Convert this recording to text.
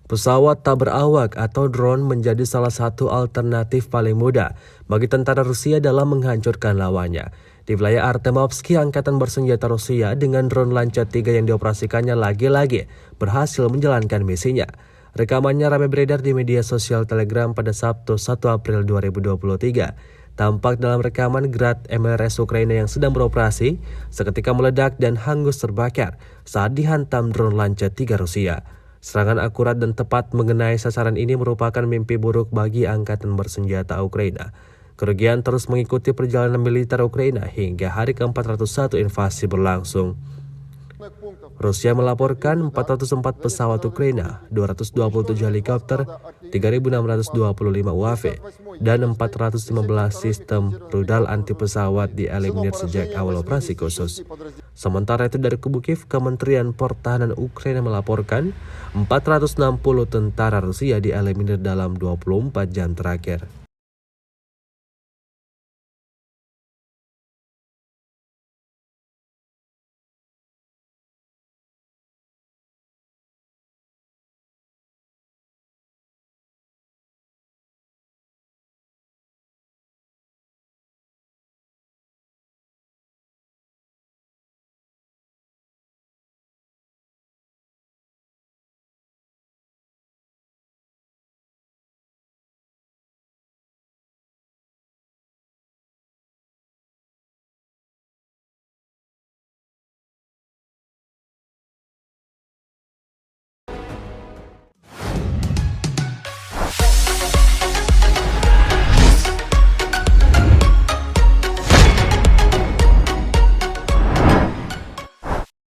Pesawat tak berawak atau drone menjadi salah satu alternatif paling mudah bagi tentara Rusia dalam menghancurkan lawannya. Di wilayah Artemovsky, Angkatan Bersenjata Rusia dengan drone Lancet 3 yang dioperasikannya lagi-lagi berhasil menjalankan misinya. Rekamannya ramai beredar di media sosial Telegram pada Sabtu 1 April 2023. Tampak dalam rekaman Grad MLRS Ukraina yang sedang beroperasi seketika meledak dan hangus terbakar saat dihantam drone Lancet 3 Rusia. Serangan akurat dan tepat mengenai sasaran ini merupakan mimpi buruk bagi Angkatan Bersenjata Ukraina. Kerugian terus mengikuti perjalanan militer Ukraina hingga hari ke-401 invasi berlangsung. Rusia melaporkan 404 pesawat Ukraina, 227 helikopter, 3.625 UAV, dan 415 sistem rudal anti-pesawat dieliminir sejak awal operasi khusus. Sementara itu dari kubu Kiev, Kementerian Pertahanan Ukraina melaporkan 460 tentara Rusia dieliminir dalam 24 jam terakhir.